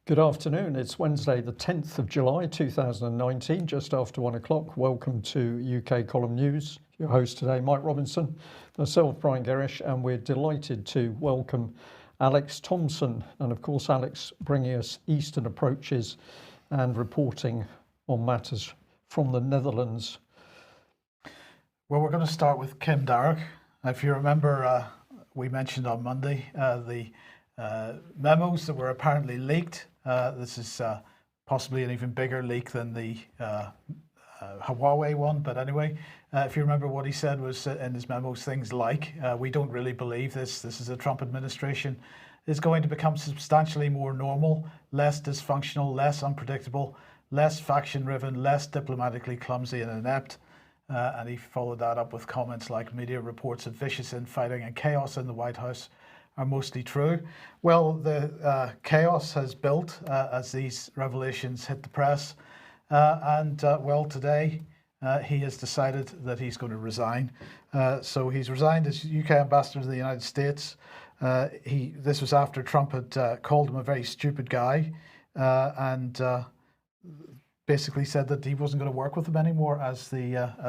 Good afternoon. It's Wednesday, the 10th of July 2019, just after 1 o'clock. Welcome to UK Column News. Your host today, Mike Robinson, myself, Brian Gerrish, and we're delighted to welcome Alex Thomson. And of course, Alex bringing us Eastern approaches and reporting on matters from the Netherlands. Well, we're going to start with Kim Darroch. If you remember, we mentioned on Monday the memos that were apparently leaked. This is possibly an even bigger leak than the Huawei one. But anyway, if you remember, what he said was in his memos things like, we don't really believe this. This is a Trump administration is going to become substantially more normal, less dysfunctional, less unpredictable, less faction-driven, less diplomatically clumsy and inept. And he followed that up with comments like media reports of vicious infighting and chaos in the White House are mostly true. Well, the chaos has built as these revelations hit the press. Well, today he has decided that he's going to resign. So he's resigned as UK ambassador to the United States. This was after Trump had called him a very stupid guy and basically said that he wasn't going to work with him anymore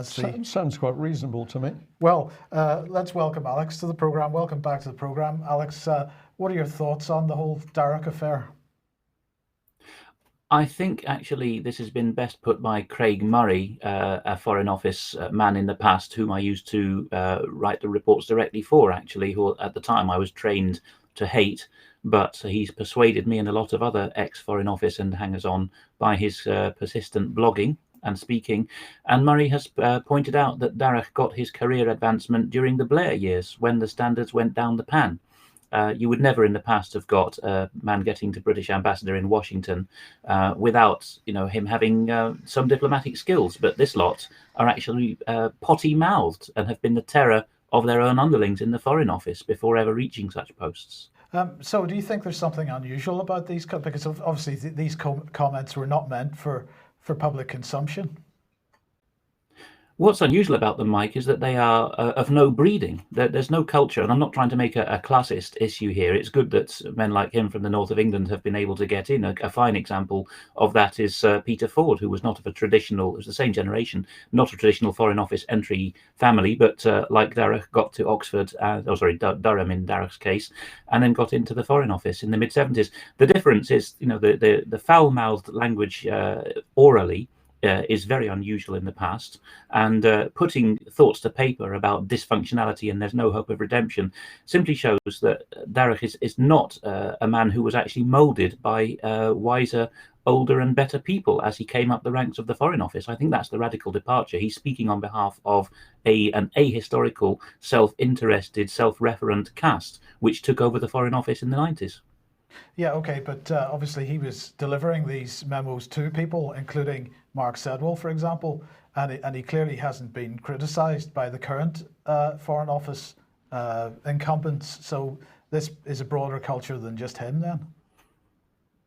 Sounds quite reasonable to me. Well, let's welcome Alex to the program. Welcome back to the program. Alex, what are your thoughts on the whole Darroch affair? I think actually this has been best put by Craig Murray, a Foreign Office man in the past, whom I used to write the reports directly for, actually, who at the time I was trained to hate. But he's persuaded me and a lot of other ex-Foreign Office and hangers-on by his persistent blogging and speaking. And Murray has pointed out that Darroch got his career advancement during the Blair years, when the standards went down the pan. You would never in the past have got a man getting to British ambassador in Washington without, him having some diplomatic skills. But this lot are actually potty-mouthed and have been the terror of their own underlings in the Foreign Office before ever reaching such posts. So do you think there's something unusual about these? Because obviously these comments were not meant for public consumption. What's unusual about them, Mike, is that they are of no breeding. There's no culture, and I'm not trying to make a classist issue here. It's good that men like him from the north of England have been able to get in. A fine example of that is Peter Ford, who was not of a traditional, it was the same generation, not a traditional Foreign Office entry family, but like Darroch, got to Oxford, Durham in Darroch's case, and then got into the Foreign Office in the mid-70s. The difference is, the foul-mouthed language orally is very unusual in the past, and putting thoughts to paper about dysfunctionality and there's no hope of redemption simply shows that Darroch is not a man who was actually moulded by wiser, older and better people as he came up the ranks of the Foreign Office. I think that's the radical departure. He's speaking on behalf of an ahistorical, self-interested, self-referent caste which took over the Foreign Office in the 90s. Yeah, okay, but obviously he was delivering these memos to people, including Mark Sedwill, for example, and he clearly hasn't been criticised by the current Foreign Office incumbents. So this is a broader culture than just him then?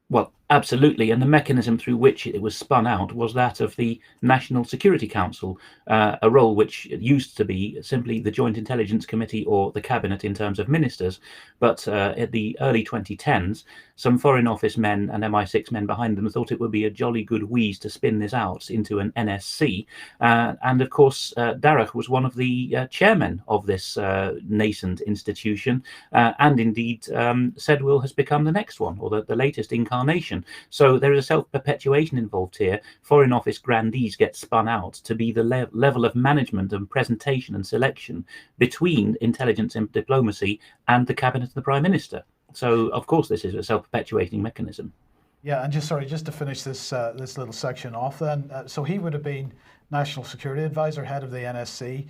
Well, absolutely. And the mechanism through which it was spun out was that of the National Security Council, a role which used to be simply the Joint Intelligence Committee or the Cabinet in terms of ministers. But at the early 2010s, some Foreign Office men and MI6 men behind them thought it would be a jolly good wheeze to spin this out into an NSC. And of course, Darroch was one of the chairmen of this nascent institution. And indeed, Sedwill has become the next one, or the latest incarnation. So there is a self-perpetuation involved here. Foreign Office grandees get spun out to be the level of management and presentation and selection between intelligence and diplomacy and the cabinet of the Prime Minister. So, of course, this is a self-perpetuating mechanism. Yeah, and just to finish this little section off then. So he would have been National Security Advisor, head of the NSC,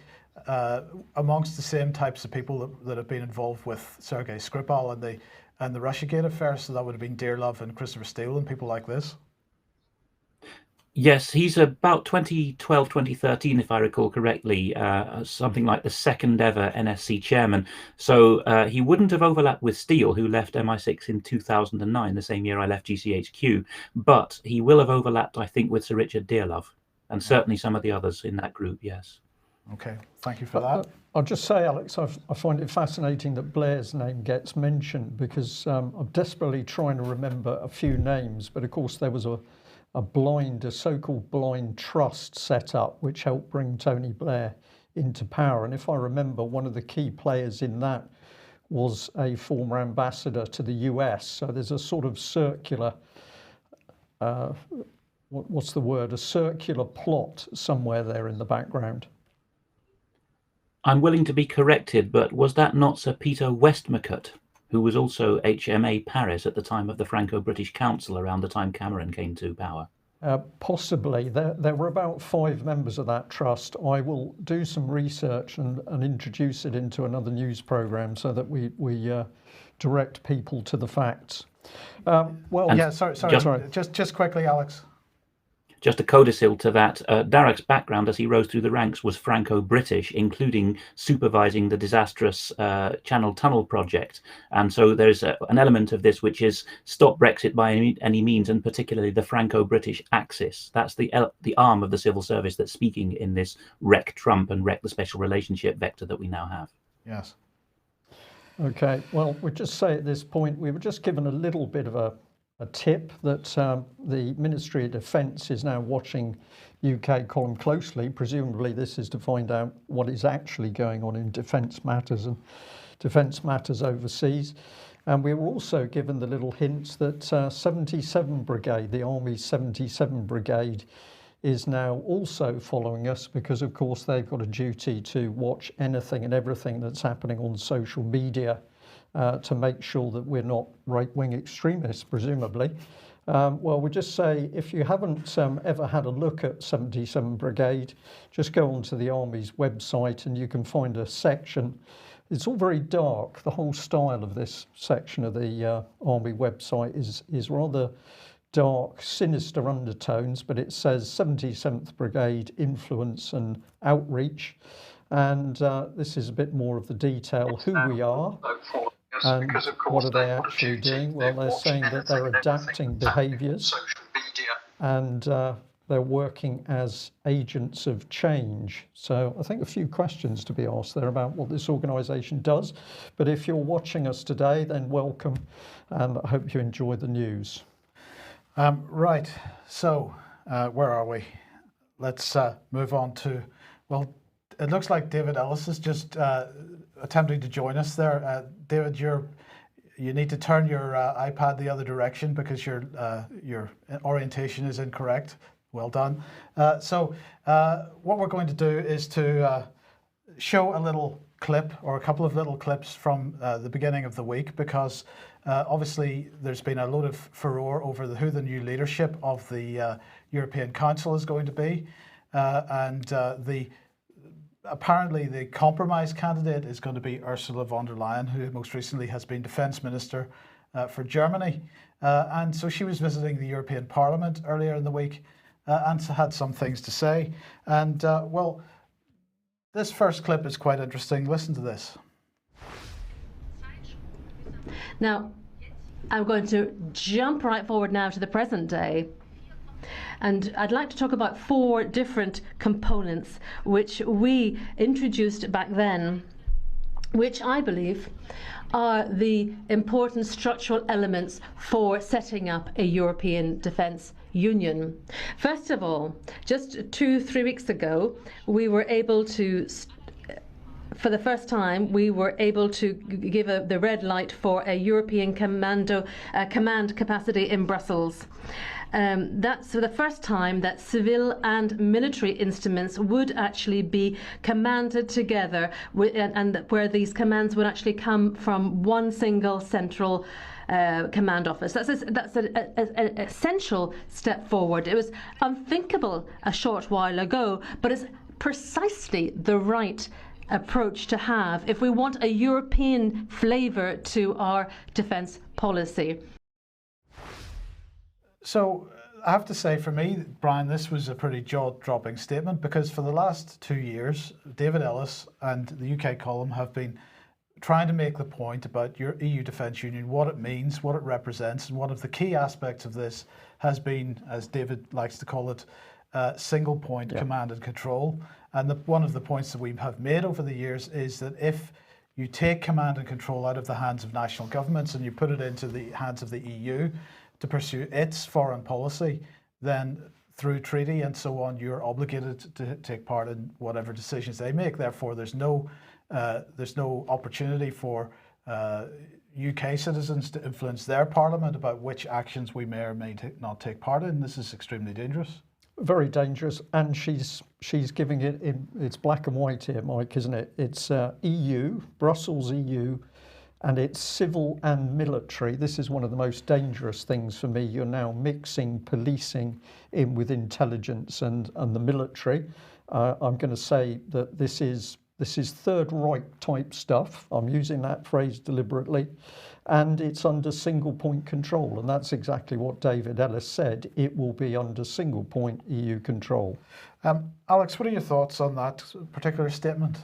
amongst the same types of people that have been involved with Sergei Skripal and the Russiagate affair. So that would have been Dearlove and Christopher Steele and people like this. Yes, he's about 2012, 2013, if I recall correctly, something like the second ever NSC chairman. So he wouldn't have overlapped with Steele, who left MI6 in 2009, the same year I left GCHQ. But he will have overlapped, I think, with Sir Richard Dearlove, and certainly some of the others in that group, yes. Okay, thank you for that. I'll just say, Alex, I find it fascinating that Blair's name gets mentioned because I'm desperately trying to remember a few names, but of course there was a so-called blind trust set up which helped bring Tony Blair into power. And if I remember, one of the key players in that was a former ambassador to the US. So there's a sort of circular, what's the word? A circular plot somewhere there in the background. I'm willing to be corrected, but was that not Sir Peter Westmacott, who was also HMA Paris at the time of the Franco-British Council around the time Cameron came to power? Possibly. There were about 5 members of that trust. I will do some research and introduce it into another news programme so that we direct people to the facts. Just quickly, Alex. Just a codicil to that, Darach's background as he rose through the ranks was Franco-British, including supervising the disastrous Channel Tunnel project. And so there's an element of this which is stop Brexit by any means, and particularly the Franco-British axis. That's the arm of the civil service that's speaking in this wreck Trump and wreck the special relationship vector that we now have. Yes. Okay, well, we'll just say at this point, we were just given a little bit of a tip that the Ministry of Defence is now watching UK column closely. Presumably this is to find out what is actually going on in defence matters and defence matters overseas. And we were also given the little hints that 77 Brigade, the Army's 77 Brigade, is now also following us because, of course, they've got a duty to watch anything and everything that's happening on social media to make sure that we're not right-wing extremists, presumably. Well, we just say, if you haven't ever had a look at 77 Brigade, just go onto the Army's website and you can find a section. It's all very dark. The whole style of this section of the Army website is rather dark, sinister undertones, but it says 77th Brigade Influence and Outreach. And this is a bit more of the detail, who we are. And what are they actually doing? Well, they're saying that they're adapting behaviours and they're working as agents of change. So I think a few questions to be asked there about what this organisation does. But if you're watching us today, then welcome, and I hope you enjoy the news. Right, so where are we? Let's move on to, well, it looks like David Ellis is just attempting to join us there. David, you need to turn your iPad the other direction because your orientation is incorrect. Well done. So what we're going to do is to show a little clip or a couple of little clips from the beginning of the week, because obviously there's been a load of furore over who the new leadership of the European Council is going to be, and apparently the compromise candidate is going to be Ursula von der Leyen, who most recently has been Defence Minister for Germany. And so she was visiting the European Parliament earlier in the week and had some things to say. And well, this first clip is quite interesting. Listen to this. Now, I'm going to jump right forward now to the present day. And I'd like to talk about 4 different components which we introduced back then, which I believe are the important structural elements for setting up a European defence union. First of all, just 2-3 weeks ago, we were able to for the first time, we were able to give the red light for a European command capacity in Brussels. That's for the first time that civil and military instruments would actually be commanded together, and where these commands would actually come from one single central command office. That's an essential step forward. It was unthinkable a short while ago, but it's precisely the right approach to have if we want a European flavour to our defence policy. So I have to say, for me, Brian, this was a pretty jaw-dropping statement, because for the last 2 years, David Ellis and the UK column have been trying to make the point about your EU Defence Union, what it means, what it represents, and one of the key aspects of this has been, as David likes to call it, single point command and control. And one of the points that we have made over the years is that if you take command and control out of the hands of national governments and you put it into the hands of the EU to pursue its foreign policy, then through treaty and so on, you're obligated to take part in whatever decisions they make. Therefore, there's no opportunity for UK citizens to influence their parliament about which actions we may or may not take part in. This is extremely dangerous. Very dangerous, and she's giving it in, it's black and white here, Mike, isn't it? It's EU, Brussels EU, and it's civil and military. This is one of the most dangerous things for me. You're now mixing policing in with intelligence and the military. I'm going to say that this is Third Reich type stuff. I'm using that phrase deliberately. And it's under single point control. And that's exactly what David Ellis said. It will be under single point EU control. Alex, what are your thoughts on that particular statement?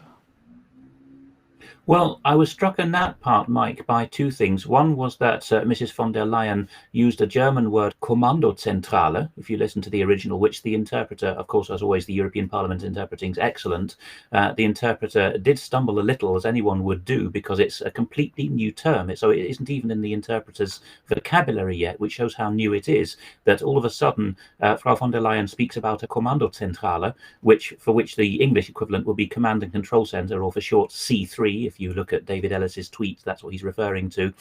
Well, I was struck in that part, Mike, by two things. One was that Mrs. von der Leyen used a German word, Kommandozentrale, if you listen to the original, which the interpreter, of course, as always, the European Parliament interpreting is excellent. The interpreter did stumble a little, as anyone would do, because it's a completely new term. So it isn't even in the interpreter's vocabulary yet, which shows how new it is, that all of a sudden, Frau von der Leyen speaks about a Kommandozentrale, for which the English equivalent would be Command and Control Center, or for short C3, if you look at David Ellis's tweet, that's what he's referring to.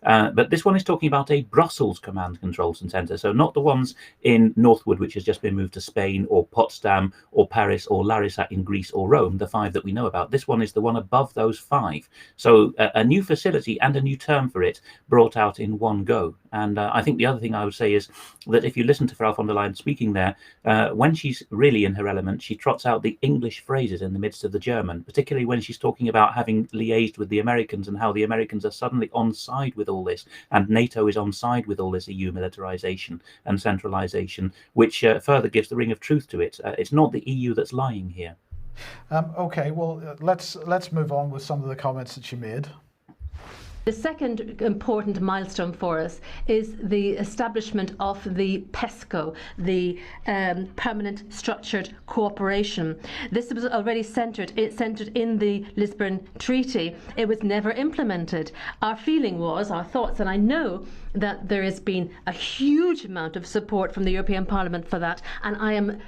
But this one is talking about a Brussels command control center, so not the ones in Northwood, which has just been moved to Spain, or Potsdam, or Paris, or Larissa in Greece, or Rome, the 5 that we know about. This one is the one above those 5. So a new facility and a new term for it brought out in one go. And I think the other thing I would say is that if you listen to Frau von der Leyen speaking there, when she's really in her element, she trots out the English phrases in the midst of the German, particularly when she's talking about having liaised with the Americans and how the Americans are suddenly on side with all this, and NATO is on side with all this EU militarization and centralization, which further gives the ring of truth to it. It's not the EU that's lying here. Okay, well, let's move on with some of the comments that she made. The second important milestone for us is the establishment of the PESCO, the Permanent Structured Cooperation. This was already centred in the Lisbon Treaty. It was never implemented. Our feeling was, our thoughts, and I know that there has been a huge amount of support from the European Parliament for that, and I am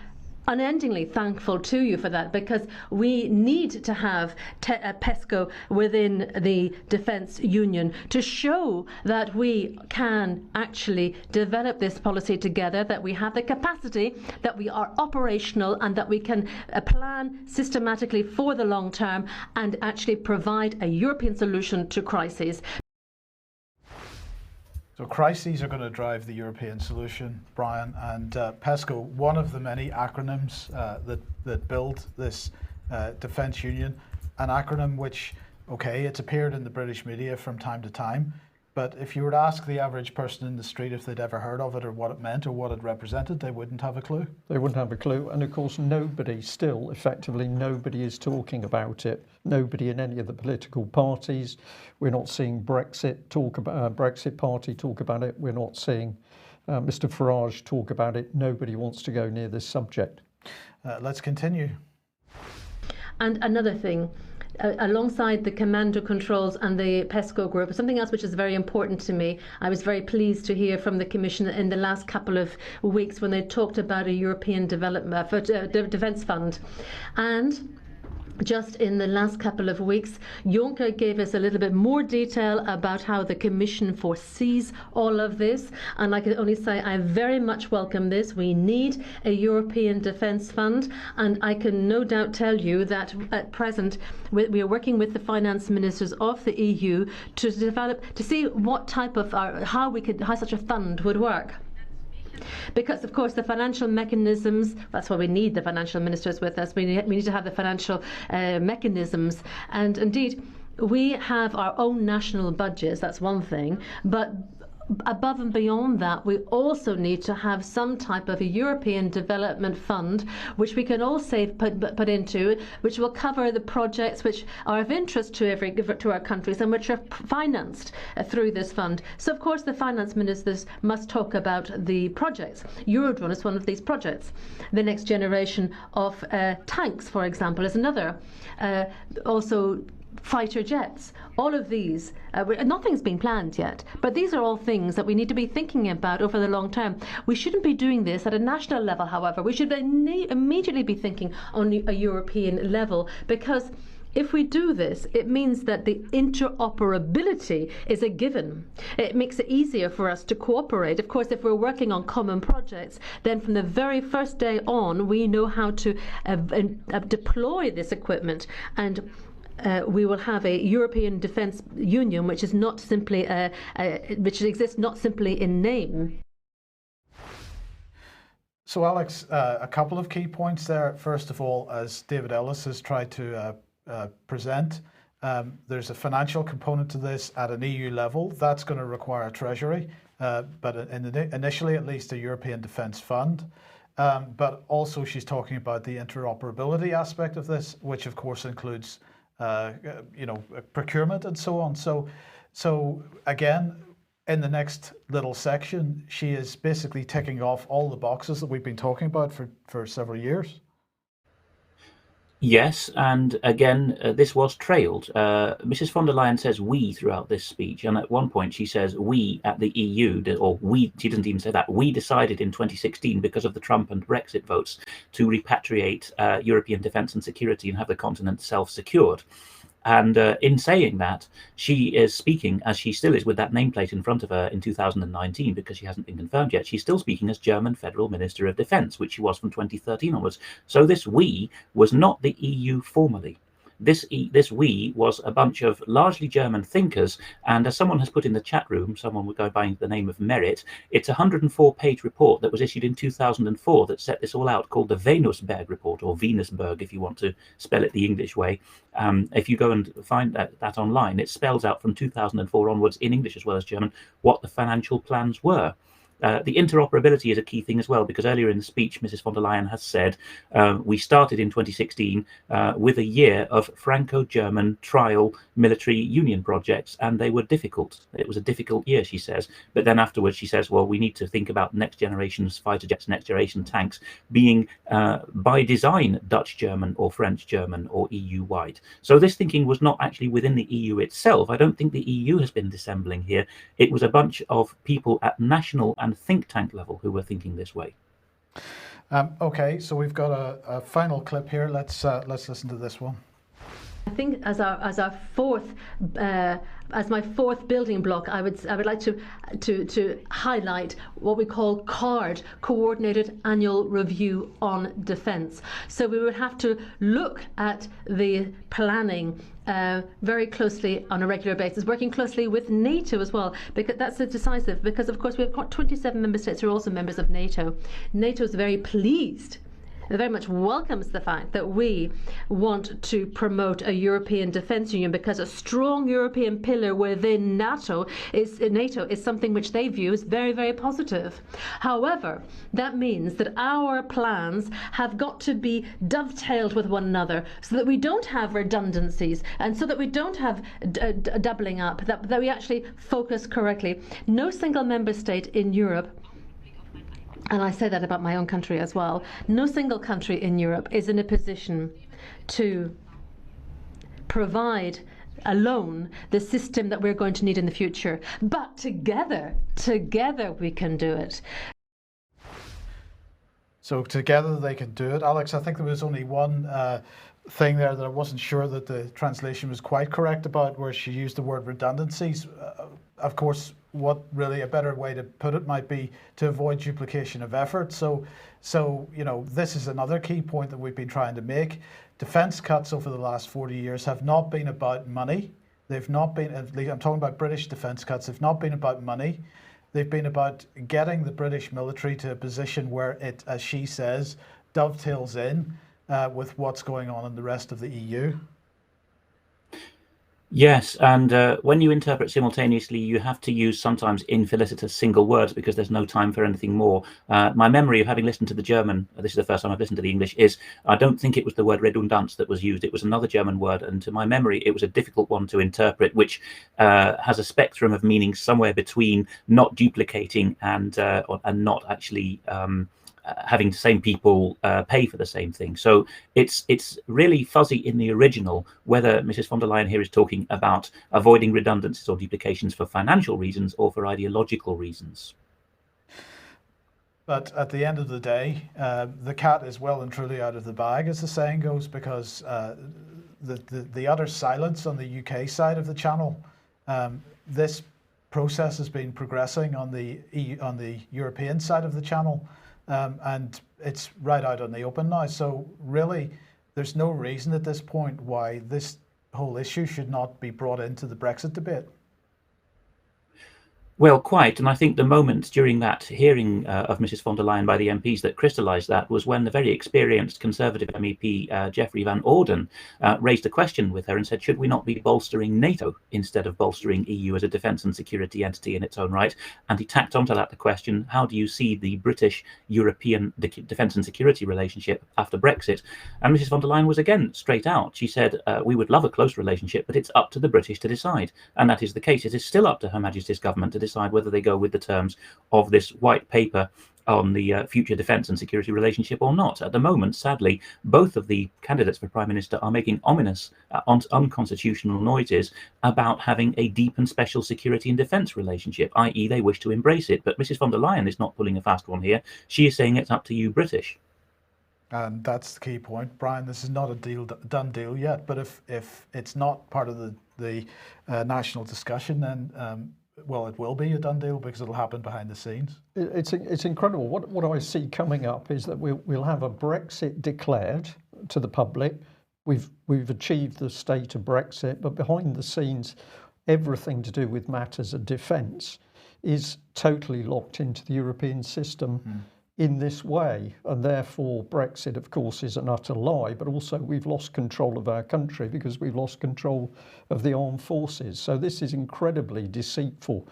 unendingly thankful to you for that, because we need to have PESCO within the Defence Union to show that we can actually develop this policy together, that we have the capacity, that we are operational, and that we can plan systematically for the long term and actually provide a European solution to crises. So crises are going to drive the European solution, Brian, and PESCO, one of the many acronyms that build this defence union, an acronym which, okay, it's appeared in the British media from time to time, but if you were to ask the average person in the street if they'd ever heard of it or what it meant or what it represented, they wouldn't have a clue. They wouldn't have a clue, and of course nobody is talking about it. Nobody in any of the political parties. We're not seeing Brexit Party talk about it. We're not seeing Mr. Farage talk about it. Nobody wants to go near this subject. Let's continue. And another thing, alongside the commando controls and the PESCO group, something else which is very important to me. I was very pleased to hear from the Commission in the last couple of weeks when they talked about a European Defence Fund. And just in the last couple of weeks, Juncker gave us a little bit more detail about how the Commission foresees all of this. And I can only say I very much welcome this. We need a European Defence Fund. And I can no doubt tell you that at present, we are working with the finance ministers of the EU to see what type of, how such a fund would work. Because, of course, the financial mechanisms, that's why we need the financial ministers with us. We need to have the financial mechanisms. And indeed, we have our own national budgets, that's one thing. But above and beyond that, we also need to have some type of a European development fund, which we can all put into, which will cover the projects which are of interest to our countries and which are financed through this fund. So of course the finance ministers must talk about the projects. Eurodrone is one of these projects. The next generation of tanks, for example, is another. Also fighter jets, all of these, nothing's been planned yet, but these are all things that we need to be thinking about over the long term. We shouldn't be doing this at a national level, however. We should immediately be thinking on a European level, because if we do this, it means that the interoperability is a given. It makes it easier for us to cooperate. Of course, if we're working on common projects, then from the very first day on, we know how to deploy this equipment, and we will have a European Defence Union, which is not simply which exists not simply in name. So, Alex, a couple of key points there. First of all, as David Ellis has tried to present, there's a financial component to this at an EU level. That's going to require a treasury, but initially at least a European Defence Fund. But also she's talking about the interoperability aspect of this, which of course includes procurement and so on. So again, in the next little section, she is basically ticking off all the boxes that we've been talking about for several years. Yes, and again, this was trailed. Mrs. von der Leyen says we throughout this speech, and at one point she says we at the EU, or we, she doesn't even say that, we decided in 2016 because of the Trump and Brexit votes to repatriate European defence and security and have the continent self-secured. And in saying that, she is speaking, as she still is with that nameplate in front of her in 2019, because she hasn't been confirmed yet, she's still speaking as German Federal Minister of Defence, which she was from 2013 onwards. So this we was not the EU formally. This we was a bunch of largely German thinkers, and as someone has put in the chat room, someone would go by the name of Merit, it's a 104-page report that was issued in 2004 that set this all out, called the Venusberg report, or Venusberg if you want to spell it the English way. If you go and find that online, it spells out from 2004 onwards, in English as well as German, what the financial plans were. The interoperability is a key thing as well, because earlier in the speech, Mrs. von der Leyen has said we started in 2016 with a year of Franco-German trial military union projects, and they were difficult. It was a difficult year, she says. But then afterwards, she says, well, we need to think about next generation's fighter jets, next generation tanks being by design Dutch-German or French-German or EU-wide. So this thinking was not actually within the EU itself. I don't think the EU has been dissembling here. It was a bunch of people at national and think tank level who were thinking this way. Okay, so we've got a final clip here. Let's listen to this one. I think as our fourth as my fourth building block, I would like to highlight what we call CARD, Coordinated Annual Review on Defence. So we would have to look at the planning very closely on a regular basis, working closely with NATO as well, because that's decisive. Because of course we've got 27 member states who are also members of NATO. NATO is very pleased. It very much welcomes the fact that we want to promote a European Defence Union, because a strong European pillar within NATO is something which they view as very, very positive. However, that means that our plans have got to be dovetailed with one another, so that we don't have redundancies and so that we don't have doubling up, that we actually focus correctly. No single member state in Europe, and I say that about my own country as well, no single country in Europe is in a position to provide alone the system that we're going to need in the future. But together we can do it. So together they can do it. Alex, I think there was only one thing there that I wasn't sure that the translation was quite correct about, where she used the word redundancies. Of course, what really a better way to put it might be to avoid duplication of effort. So this is another key point that we've been trying to make. Defence cuts over the last 40 years have not been about money. They've not been, I'm talking about British defence cuts, have not been about money. They've been about getting the British military to a position where it, as she says, dovetails in with what's going on in the rest of the EU. Yes, and when you interpret simultaneously, you have to use sometimes infelicitous single words because there's no time for anything more. My memory of having listened to the German, this is the first time I've listened to the English, is I don't think it was the word redundance that was used. It was another German word, and to my memory, it was a difficult one to interpret, which has a spectrum of meaning somewhere between not duplicating and not actually having the same people pay for the same thing. So it's really fuzzy in the original whether Mrs. von der Leyen here is talking about avoiding redundancies or duplications for financial reasons or for ideological reasons. But at the end of the day, the cat is well and truly out of the bag, as the saying goes, because the utter silence on the UK side of the channel, this process has been progressing on the European side of the channel. And it's right out on the open now. So really, there's no reason at this point why this whole issue should not be brought into the Brexit debate. Well, quite. And I think the moment during that hearing of Mrs. von der Leyen by the MPs that crystallised that was when the very experienced Conservative MEP Geoffrey Van Orden raised a question with her and said, should we not be bolstering NATO instead of bolstering EU as a defence and security entity in its own right? And he tacked onto that the question, how do you see the British-European defence and security relationship after Brexit? And Mrs. von der Leyen was again straight out. She said, we would love a close relationship, but it's up to the British to decide. And that is the case. It is still up to Her Majesty's government to decide whether they go with the terms of this white paper on the future defence and security relationship or not. At the moment, sadly, both of the candidates for Prime Minister are making ominous, unconstitutional noises about having a deep and special security and defence relationship, i.e. they wish to embrace it. But Mrs. von der Leyen is not pulling a fast one here. She is saying it's up to you, British. And that's the key point, Brian. This is not a done deal yet. But if it's not part of the national discussion, then well, it will be a done deal because it'll happen behind the scenes. It's incredible. What I see coming up is that we'll have a Brexit declared to the public. We've achieved the state of Brexit, but behind the scenes, everything to do with matters of defence is totally locked into the European system in this way, and therefore Brexit, of course, is an utter lie, but also we've lost control of our country because we've lost control of the armed forces. So this is incredibly deceitful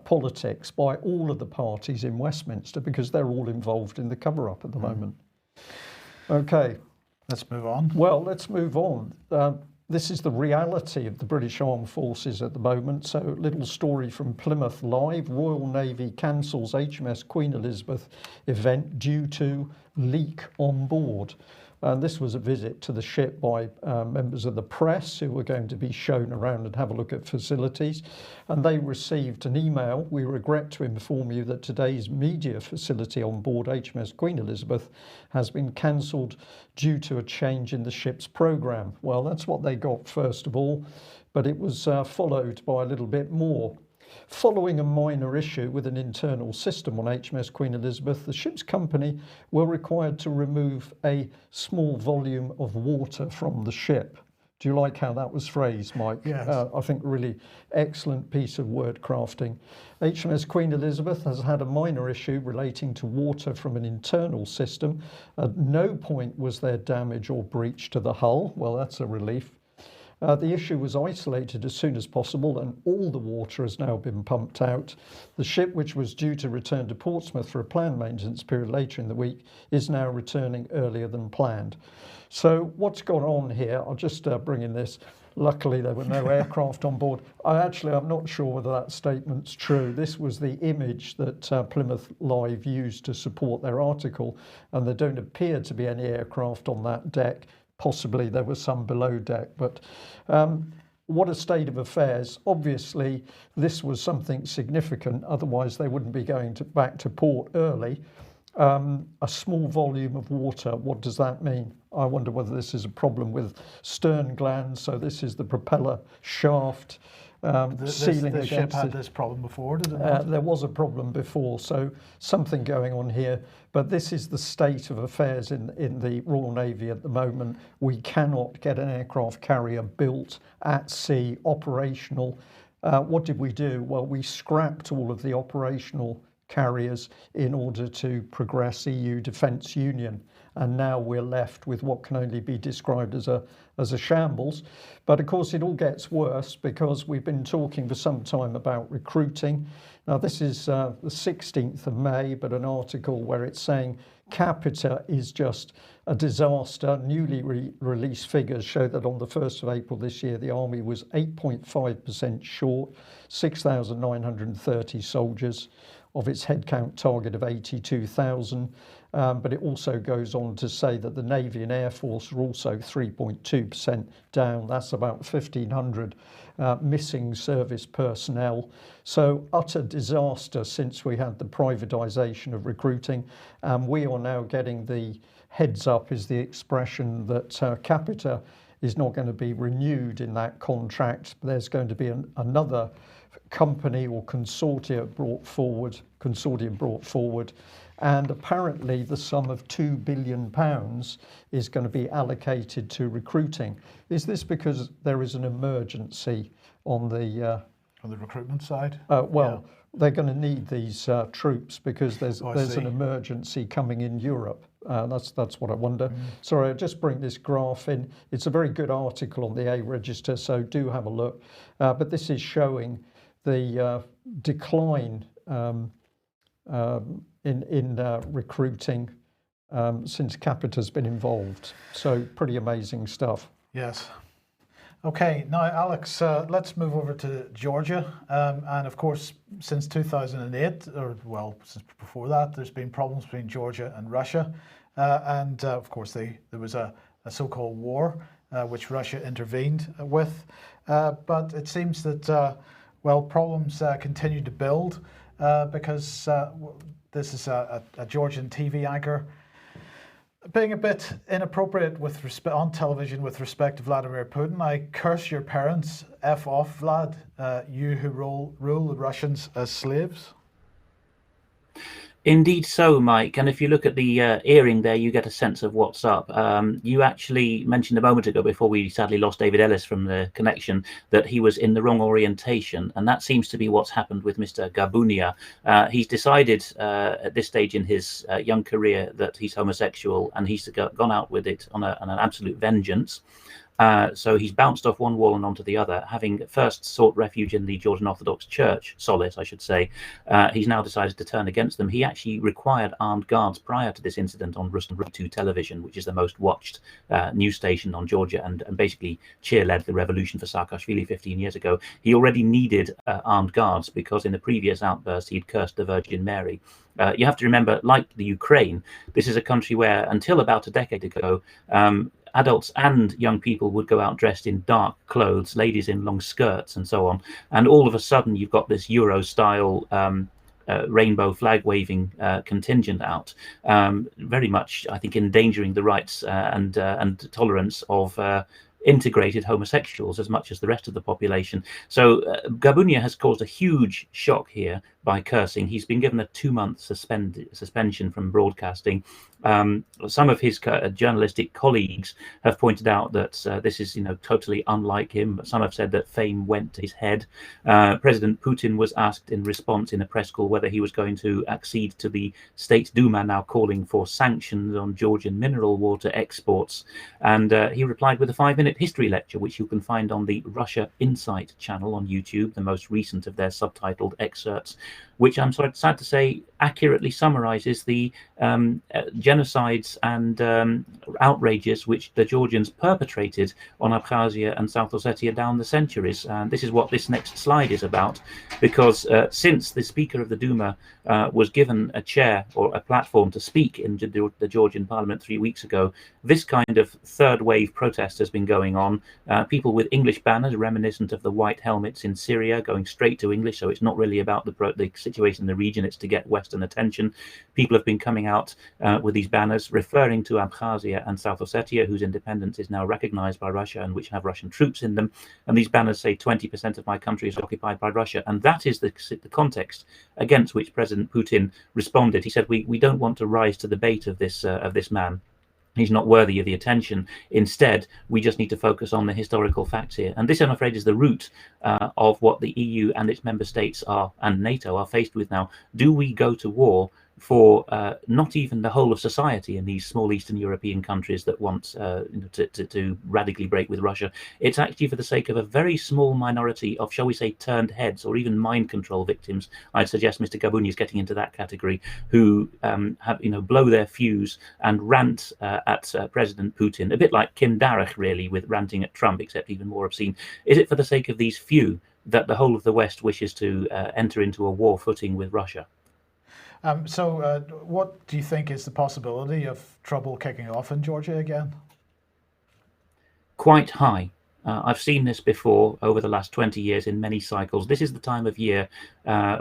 politics by all of the parties in Westminster because they're all involved in the cover-up at the moment. Okay. Let's move on. Well, let's move on. This is the reality of the British Armed Forces at the moment. So, little story from Plymouth Live. Royal Navy cancels HMS Queen Elizabeth event due to leak on board. And this was a visit to the ship by members of the press who were going to be shown around and have a look at facilities. And they received an email. We regret to inform you that today's media facility on board HMS Queen Elizabeth has been cancelled due to a change in the ship's programme. Well, that's what they got first of all, but it was followed by a little bit more. Following a minor issue with an internal system on HMS Queen Elizabeth, the ship's company were required to remove a small volume of water from the ship. Do you like how that was phrased, Mike? Yes. I think really excellent piece of word crafting. HMS Queen Elizabeth has had a minor issue relating to water from an internal system. At no point was there damage or breach to the hull. Well, that's a relief. The issue was isolated as soon as possible and all the water has now been pumped out. The ship, which was due to return to Portsmouth for a planned maintenance period later in the week, is now returning earlier than planned. So what's gone on here? I'll just bring in this. Luckily, there were no aircraft on board. I'm not sure whether that statement's true. This was the image that Plymouth Live used to support their article, and there don't appear to be any aircraft on that deck. Possibly there was some below deck, but what a state of affairs. Obviously, this was something significant, otherwise they wouldn't be going back to port early. A small volume of water, what does that mean? I wonder whether this is a problem with stern glands, so this is the propeller shaft. The ship had this problem before, did it not? There was a problem before, so something going on here. But this is the state of affairs in the Royal Navy at the moment. We cannot get an aircraft carrier built at sea, operational. What did we do? Well, we scrapped all of the operational carriers in order to progress EU Defence Union. and now we're left with what can only be described as a shambles. But of course it all gets worse, because we've been talking for some time about recruiting. Now this is the 16th of May, but an article where it's saying capita is just a disaster. Newly released figures show that on the 1st of April this year, the army was 8.5% short, 6,930 soldiers of its headcount target of 82,000. But it also goes on to say that the Navy and Air Force are also 3.2% down. That's about 1,500 missing service personnel. So utter disaster since we had the privatisation of recruiting. We are now getting the heads up, is the expression, that capita is not going to be renewed in that contract. There's going to be another company or consortium brought forward, and apparently the sum of £2 billion is going to be allocated to recruiting. Is this because there is an emergency on the recruitment side? They're going to need these troops because there's an emergency coming in Europe. That's what I wonder. Sorry, I'll just bring this graph in. It's a very good article on the A Register, so do have a look. But this is showing the decline in recruiting since capita's been involved. So pretty amazing stuff. Yes. Okay, now Alex, let's move over to Georgia. And of course, since 2008, since before that, there's been problems between Georgia and Russia. And of course, there was a so-called war, which Russia intervened with. But it seems that, problems continue to build because this is a Georgian TV anchor being a bit inappropriate on television with respect to Vladimir Putin. I curse your parents, F off, Vlad, you who rule the Russians as slaves. Indeed so, Mike. And if you look at the earring there, you get a sense of what's up. You actually mentioned a moment ago, before we sadly lost David Ellis from the connection, that he was in the wrong orientation. And that seems to be what's happened with Mr. Gabunia. He's decided at this stage in his young career that he's homosexual, and he's gone out with it on an absolute vengeance. So he's bounced off one wall and onto the other, having first sought refuge in the Georgian Orthodox Church, solace, I should say. He's now decided to turn against them. He actually required armed guards prior to this incident on Ruston 2 television, which is the most watched news station on Georgia, and basically cheer-led the revolution for Saakashvili 15 years ago. He already needed armed guards because in the previous outburst he'd cursed the Virgin Mary. You have to remember, like the Ukraine, this is a country where until about a decade ago, adults and young people would go out dressed in dark clothes, ladies in long skirts and so on. And all of a sudden you've got this Euro-style rainbow flag waving contingent out, very much, I think, endangering the rights and tolerance of integrated homosexuals as much as the rest of the population. So Gabunia has caused a huge shock here by cursing. He's been given a 2-month suspension from broadcasting. Some of his journalistic colleagues have pointed out that this is, totally unlike him. But some have said that fame went to his head. President Putin was asked in response in a press call whether he was going to accede to the State Duma now calling for sanctions on Georgian mineral water exports. And he replied with a 5-minute history lecture, which you can find on the Russia Insight channel on YouTube, the most recent of their subtitled excerpts, which I'm sad to say accurately summarizes the genocides and outrages which the Georgians perpetrated on Abkhazia and South Ossetia down the centuries. And this is what this next slide is about, because since the Speaker of the Duma was given a chair or a platform to speak in the Georgian parliament 3 weeks ago, this kind of third wave protest has been going on. People with English banners reminiscent of the white helmets in Syria going straight to English, so it's not really about the situation in the region, it's to get Western attention. People have been coming out with these banners referring to Abkhazia and South Ossetia, whose independence is now recognized by Russia and which have Russian troops in them. And these banners say 20% of my country is occupied by Russia. And that is the context against which President Putin responded. He said, we don't want to rise to the bait of this man. He's not worthy of the attention. Instead, we just need to focus on the historical facts here. And this, I'm afraid, is the root of what the EU and its member states and NATO are faced with now. Do we go to war for not even the whole of society in these small Eastern European countries that want to radically break with Russia. It's actually for the sake of a very small minority of, shall we say, turned heads or even mind control victims. I'd suggest Mr. Gabuni is getting into that category, who have blow their fuse and rant at President Putin, a bit like Kim Darroch really, with ranting at Trump, except even more obscene. Is it for the sake of these few that the whole of the West wishes to enter into a war footing with Russia? So what do you think is the possibility of trouble kicking off in Georgia again? Quite high. I've seen this before over the last 20 years in many cycles. This is the time of year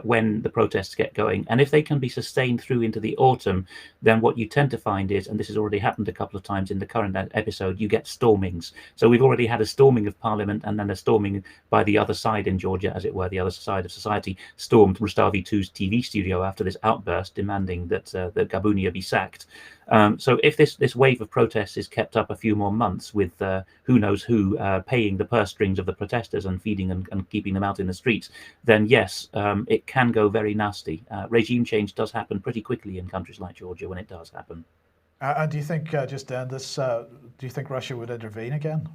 when the protests get going. And if they can be sustained through into the autumn, then what you tend to find is, and this has already happened a couple of times in the current episode, you get stormings. So we've already had a storming of Parliament and then a storming by the other side in Georgia, as it were. The other side of society stormed Rustavi 2's TV studio after this outburst, demanding that Gabunia be sacked. So if this wave of protests is kept up a few more months with who knows who paying the purse strings of the protesters and feeding and keeping them out in the streets, then yes, it can go very nasty. Regime change does happen pretty quickly in countries like Georgia when it does happen. And do you think, just to end this, do you think Russia would intervene again?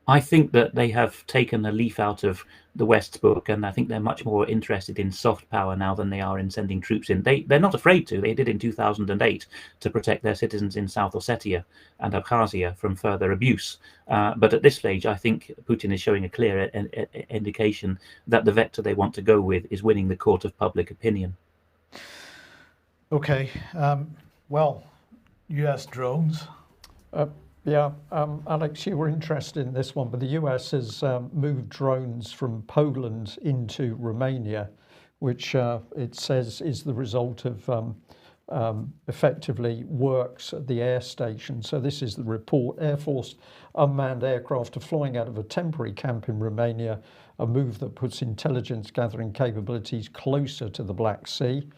I think that they have taken a leaf out of the West's book, and I think they're much more interested in soft power now than they are in sending troops in. They're not afraid to. They did in 2008 to protect their citizens in South Ossetia and Abkhazia from further abuse. But at this stage, I think Putin is showing a clear indication that the vector they want to go with is winning the court of public opinion. Okay. Well, US drones. Yeah, Alex, you were interested in this one, but the US has moved drones from Poland into Romania, which it says is the result of effectively works at the air station. So this is the report. Air Force unmanned aircraft are flying out of a temporary camp in Romania, a move that puts intelligence gathering capabilities closer to the Black Sea.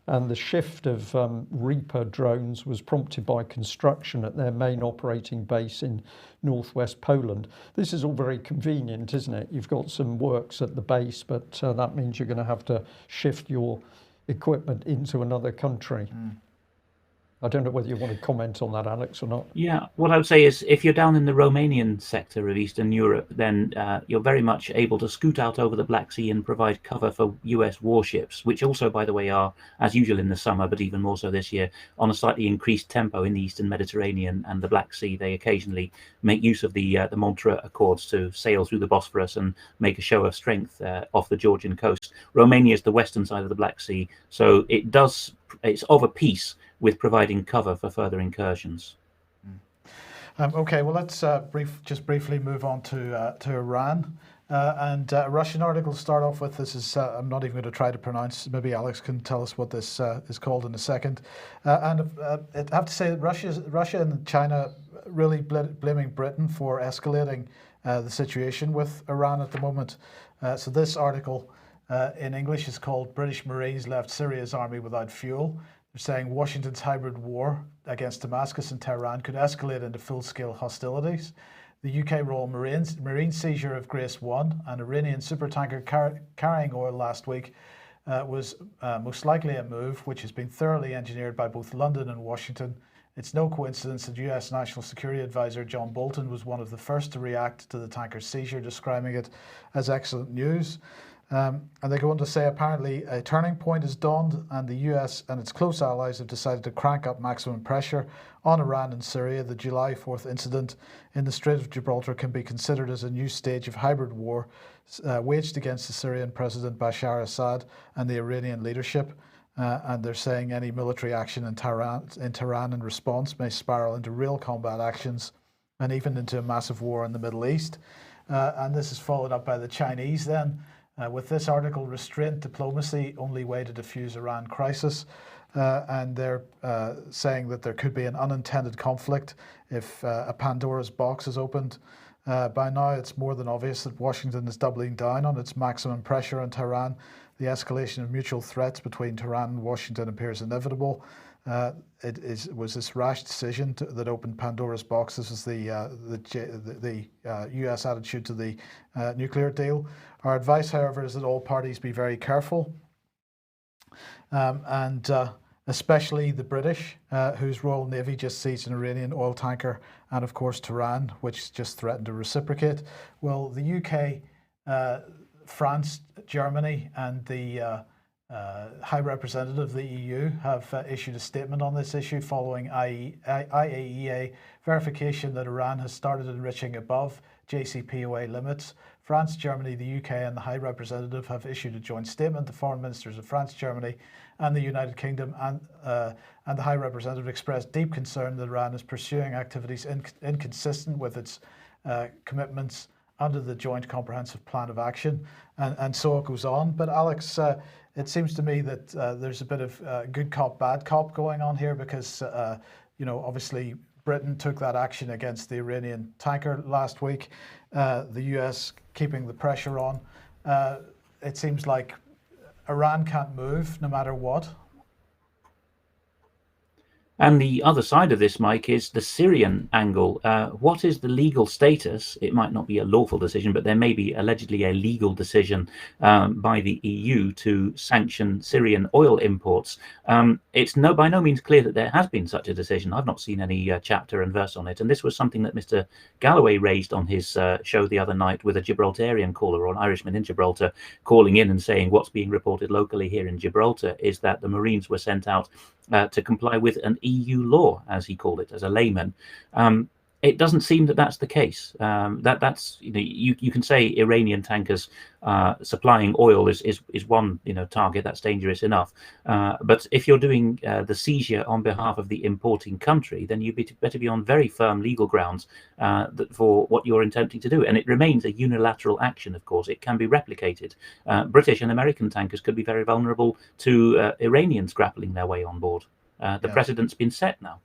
And the shift of Reaper drones was prompted by construction at their main operating base in northwest Poland. This is all very convenient, isn't it? You've got some works at the base, but that means you're going to have to shift your equipment into another country. I don't know whether you want to comment on that, Alex, or not. Yeah, what I would say is if you're down in the Romanian sector of Eastern Europe, then you're very much able to scoot out over the Black Sea and provide cover for US warships, which also, by the way, are, as usual in the summer, but even more so this year, on a slightly increased tempo in the Eastern Mediterranean and the Black Sea. They occasionally make use of the Montreux Accords to sail through the Bosphorus and make a show of strength off the Georgian coast. Romania is the western side of the Black Sea, so it's of a piece with providing cover for further incursions. Okay, well, let's just briefly move on to Iran. And a Russian article to start off with. This is, I'm not even going to try to pronounce, maybe Alex can tell us what this is called in a second. And I have to say that Russia and China really blaming Britain for escalating the situation with Iran at the moment. So this article in English is called "British Marines Left Syria's Army Without Fuel." They're saying Washington's hybrid war against Damascus and Tehran could escalate into full-scale hostilities. The UK Royal Marine seizure of Grace 1, an Iranian supertanker carrying oil last week, was most likely a move which has been thoroughly engineered by both London and Washington. It's no coincidence that US National Security Advisor John Bolton was one of the first to react to the tanker's seizure, describing it as excellent news. And they go on to say apparently a turning point has dawned and the US and its close allies have decided to crank up maximum pressure on Iran and Syria. The July 4th incident in the Strait of Gibraltar can be considered as a new stage of hybrid war waged against the Syrian President Bashar Assad and the Iranian leadership. And they're saying any military action in Tehran in response may spiral into real combat actions and even into a massive war in the Middle East. And this is followed up by the Chinese then. With this article, restraint diplomacy, only way to defuse Iran crisis. And they're saying that there could be an unintended conflict if a Pandora's box is opened. By now, it's more than obvious that Washington is doubling down on its maximum pressure on Tehran. The escalation of mutual threats between Tehran and Washington appears inevitable. Was this rash decision that opened Pandora's box. This is the US attitude to the nuclear deal. Our advice, however, is that all parties be very careful. and especially the British, whose Royal Navy just seized an Iranian oil tanker, and of course Tehran, which just threatened to reciprocate. Well, the UK, France, Germany, and the High Representative of the EU have issued a statement on this issue following IAEA verification that Iran has started enriching above JCPOA limits. France, Germany, the UK, and the High Representative have issued a joint statement. The foreign ministers of France, Germany, and the United Kingdom and the High Representative expressed deep concern that Iran is pursuing activities inconsistent with its commitments under the Joint Comprehensive Plan of Action, and so it goes on. But Alex, it seems to me that there's a bit of good cop, bad cop going on here, because obviously Britain took that action against the Iranian tanker last week. The US keeping the pressure on. It seems like Iran can't move no matter what. And the other side of this, Mike, is the Syrian angle. What is the legal status? It might not be a lawful decision, but there may be allegedly a legal decision by the EU to sanction Syrian oil imports. It's by no means clear that there has been such a decision. I've not seen any chapter and verse on it. And this was something that Mr. Galloway raised on his show the other night with a Gibraltarian caller, or an Irishman in Gibraltar, calling in and saying what's being reported locally here in Gibraltar is that the Marines were sent out to comply with an EU law, as he called it, as a layman. It doesn't seem that that's the case. That's you can say Iranian tankers supplying oil is one target that's dangerous enough. But if you're doing the seizure on behalf of the importing country, then you'd better be on very firm legal grounds for what you're attempting to do. And it remains a unilateral action. Of course, it can be replicated. British and American tankers could be very vulnerable to Iranians grappling their way on board. The precedent's been set now.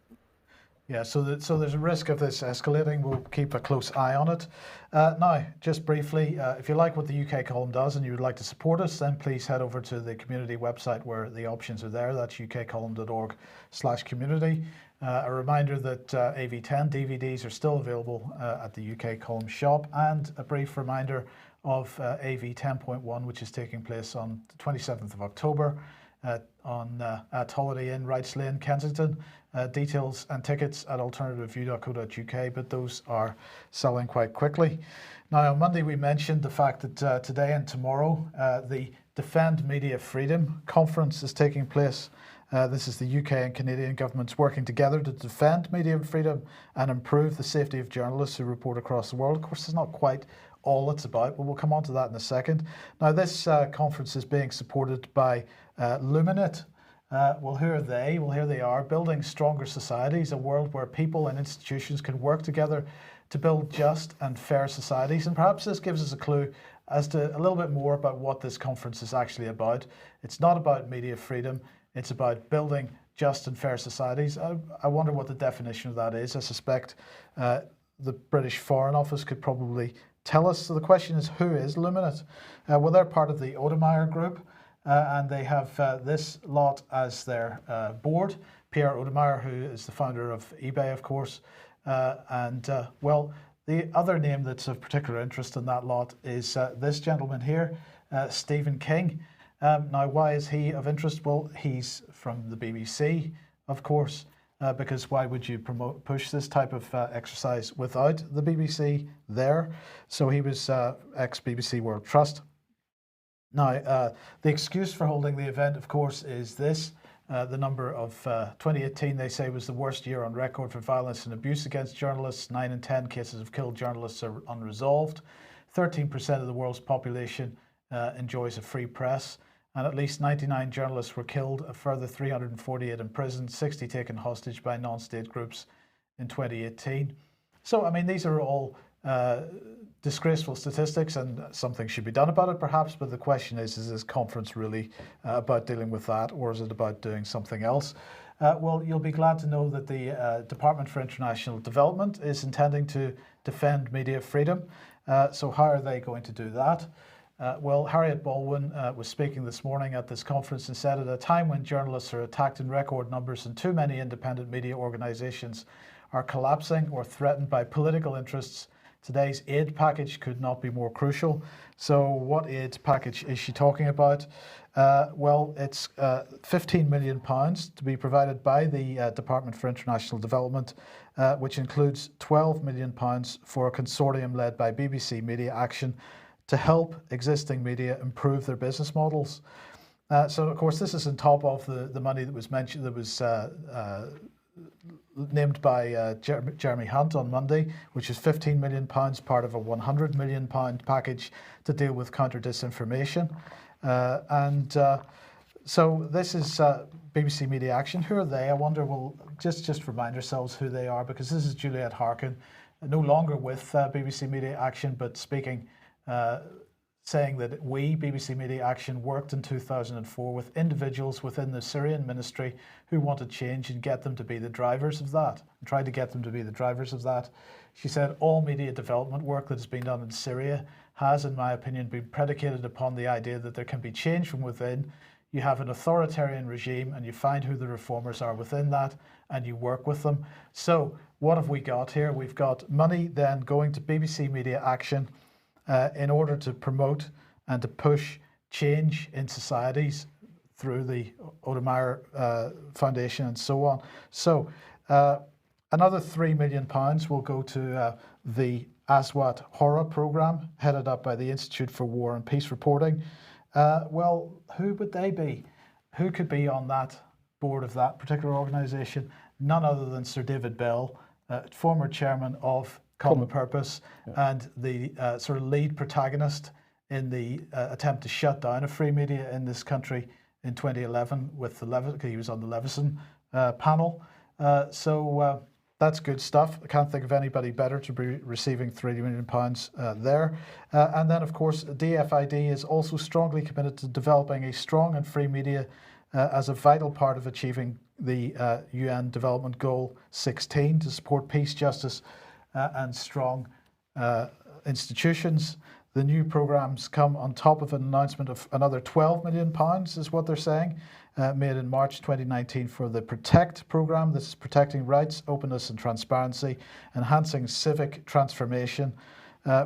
Yeah, so there's a risk of this escalating. We'll keep a close eye on it. Now, just briefly, if you like what the UK column does and you would like to support us, then please head over to the community website where the options are there. That's ukcolumn.org/community. A reminder that AV10 DVDs are still available at the UK column shop, and a brief reminder of AV 10.1, which is taking place on the 27th of October at Holiday Inn, Wrights Lane, Kensington. Details and tickets at alternativeview.co.uk, but those are selling quite quickly. Now, on Monday we mentioned the fact that today and tomorrow the Defend Media Freedom Conference is taking place. This is the UK and Canadian governments working together to defend media freedom and improve the safety of journalists who report across the world. Of course, it's not quite all it's about, but we'll come on to that in a second. Now, this conference is being supported by Luminate. Well, who are they? Well, here they are, building stronger societies, a world where people and institutions can work together to build just and fair societies. And perhaps this gives us a clue as to a little bit more about what this conference is actually about. It's not about media freedom. It's about building just and fair societies. I wonder what the definition of that is. I suspect the British Foreign Office could probably tell us. So the question is, who is Luminate? Well, they're part of the Odemeyer Group. And they have this lot as their board. Pierre Odemeyer, who is the founder of eBay, of course. Well, the other name that's of particular interest in that lot is this gentleman here, Stephen King. Now, why is he of interest? Well, he's from the BBC, of course, because why would you push this type of exercise without the BBC there? So he was ex-BBC World Trust. Now, the excuse for holding the event, of course, is this. The number of 2018, they say, was the worst year on record for violence and abuse against journalists. 9 in 10 cases of killed journalists are unresolved. 13% of the world's population enjoys a free press. And at least 99 journalists were killed, a further 348 imprisoned, 60 taken hostage by non-state groups in 2018. So, I mean, these are all disgraceful statistics, and something should be done about it perhaps, but the question is this conference really about dealing with that, or is it about doing something else? Well, you'll be glad to know that the Department for International Development is intending to defend media freedom. So how are they going to do that? Well, Harriet Baldwin was speaking this morning at this conference and said, at a time when journalists are attacked in record numbers and too many independent media organizations are collapsing or threatened by political interests, today's aid package could not be more crucial. So what aid package is she talking about? Well, it's £15 million to be provided by the Department for International Development, which includes £12 million for a consortium led by BBC Media Action to help existing media improve their business models. So, of course, this is on top of the money that was mentioned, that was named by Jeremy Hunt on Monday, which is £15 million, part of a £100 million package to deal with counter disinformation. So this is BBC Media Action. Who are they? I wonder, we'll just remind ourselves who they are, because this is Juliet Harkin, no longer with BBC Media Action, but speaking, saying that we, BBC Media Action, worked in 2004 with individuals within the Syrian ministry who wanted change and get them to be the drivers of that, and tried to get them to be the drivers of that. She said all media development work that has been done in Syria has, in my opinion, been predicated upon the idea that there can be change from within. You have an authoritarian regime and you find who the reformers are within that and you work with them. So what have we got here? We've got money then going to BBC Media Action in order to promote and to push change in societies through the Odemeyer Foundation and so on. So another £3 million will go to the Aswat Hora program, headed up by the Institute for War and Peace Reporting. Well, who would they be? Who could be on that board of that particular organisation? None other than Sir David Bell, former chairman of Common Purpose, and the sort of lead protagonist in the attempt to shut down a free media in this country in 2011 with he was on the Leveson panel. So that's good stuff. I can't think of anybody better to be receiving £3 million there. And then, of course, DFID is also strongly committed to developing a strong and free media as a vital part of achieving the UN Development Goal 16 to support peace, justice, and strong institutions. The new programs come on top of an announcement of another £12 million, is what they're saying, made in March 2019 for the Protect program. This is protecting rights, openness and transparency, enhancing civic transformation,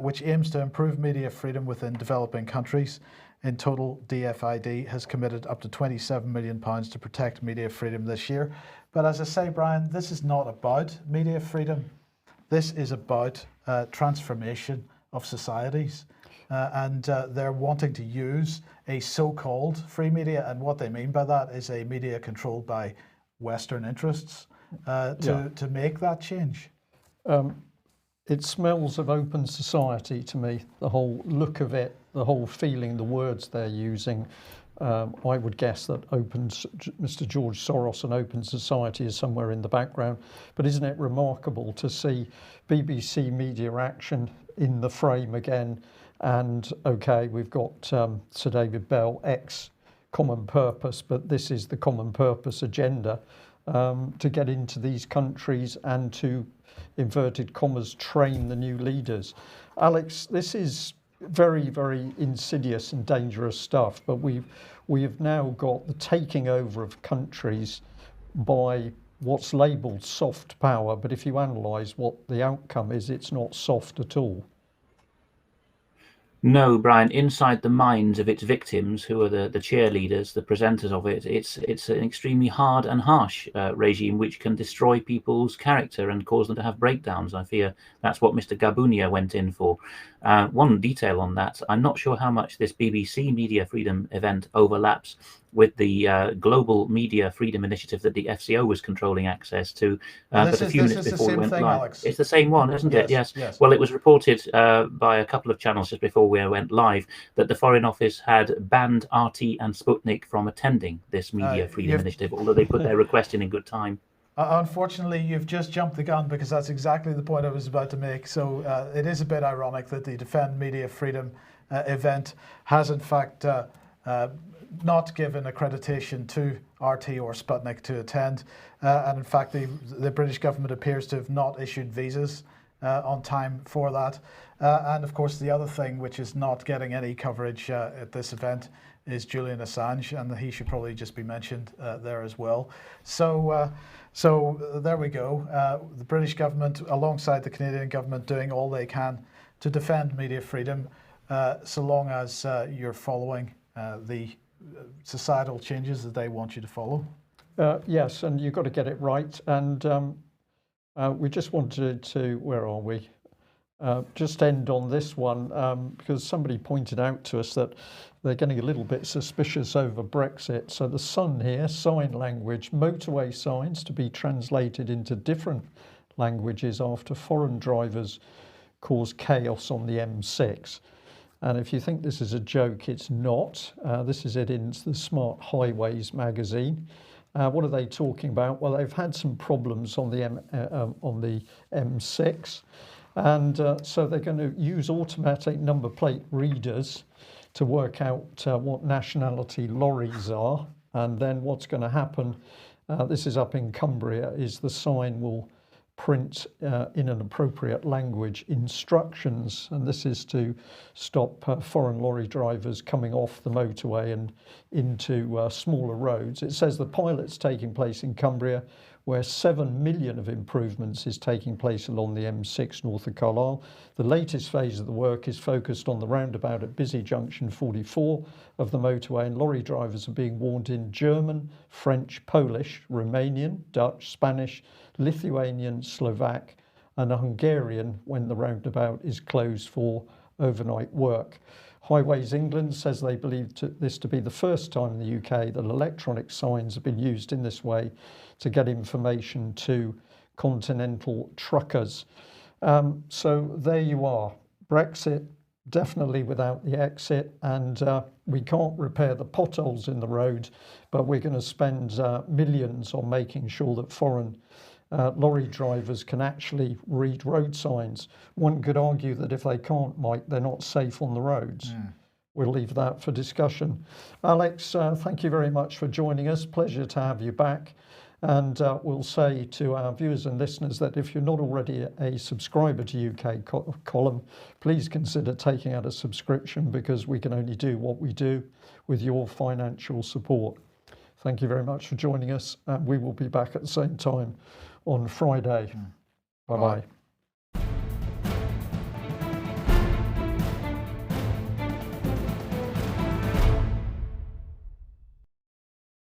which aims to improve media freedom within developing countries. In total, DFID has committed up to £27 million to protect media freedom this year. But as I say, Brian, this is not about media freedom. This is about transformation of societies. And they're wanting to use a so-called free media, and what they mean by that is a media controlled by Western interests to make that change. It smells of open society to me, the whole look of it, the whole feeling, the words they're using. I would guess that Mr. George Soros and Open Society is somewhere in the background. But isn't it remarkable to see BBC Media Action in the frame again? And okay, we've got Sir David Bell, ex-Common Purpose, but this is the Common Purpose agenda to get into these countries and to, inverted commas, train the new leaders. Alex, this is very, very insidious and dangerous stuff, but we have now got the taking over of countries by what's labelled soft power, but if you analyse what the outcome is, it's not soft at all. No, Brian, inside the minds of its victims, who are the cheerleaders, the presenters of it, it's an extremely hard and harsh regime which can destroy people's character and cause them to have breakdowns. I fear that's what Mr. Gabunia went in for. One detail on that, I'm not sure how much this BBC Media Freedom event overlaps with the Global Media Freedom Initiative that the FCO was controlling access to. But a few minutes before we went live, Alex. It's the same one, isn't it? Yes. Well, it was reported by a couple of channels just before we went live that the Foreign Office had banned RT and Sputnik from attending this Media Freedom Initiative, although they put their request in good time. Unfortunately, you've just jumped the gun, because that's exactly the point I was about to make. So it is a bit ironic that the Defend Media Freedom event has in fact not given accreditation to RT or Sputnik to attend. And in fact, the British government appears to have not issued visas on time for that. And of course, the other thing which is not getting any coverage at this event is Julian Assange, and he should probably just be mentioned there as well. So there we go. The British government, alongside the Canadian government, doing all they can to defend media freedom, so long as you're following the societal changes that they want you to follow. Yes, and you've got to get it right. And we just wanted to, where are we? Just end on this one because somebody pointed out to us that they're getting a little bit suspicious over Brexit. So the Sun here, sign language, motorway signs to be translated into different languages after foreign drivers cause chaos on the M6. And if you think this is a joke, it's not. This is it in the Smart Highways magazine. What are they talking about? Well, they've had some problems on the M6. And so they're going to use automatic number plate readers to work out what nationality lorries are. And then what's going to happen, this is up in Cumbria, is the sign will print in an appropriate language instructions. And this is to stop foreign lorry drivers coming off the motorway and into smaller roads. It says the pilot's taking place in Cumbria, where 7 million of improvements is taking place along the M6 north of Carlisle. The latest phase of the work is focused on the roundabout at Busy Junction 44 of the motorway, and lorry drivers are being warned in German, French, Polish, Romanian, Dutch, Spanish, Lithuanian, Slovak and Hungarian when the roundabout is closed for overnight work. Highways England says they believe this to be the first time in the UK that electronic signs have been used in this way to get information to continental truckers. So there you are. Brexit definitely without the exit, and we can't repair the potholes in the road, but we're going to spend millions on making sure that foreign lorry drivers can actually read road signs. One could argue that if they can't, Mike, they're not safe on the roads. We'll leave that for discussion. Alex, thank you very much for joining us. Pleasure to have you back. And we'll say to our viewers and listeners that if you're not already a subscriber to UK Column, please consider taking out a subscription, because we can only do what we do with your financial support. Thank you very much for joining us, and we will be back at the same time on Friday. Bye-bye.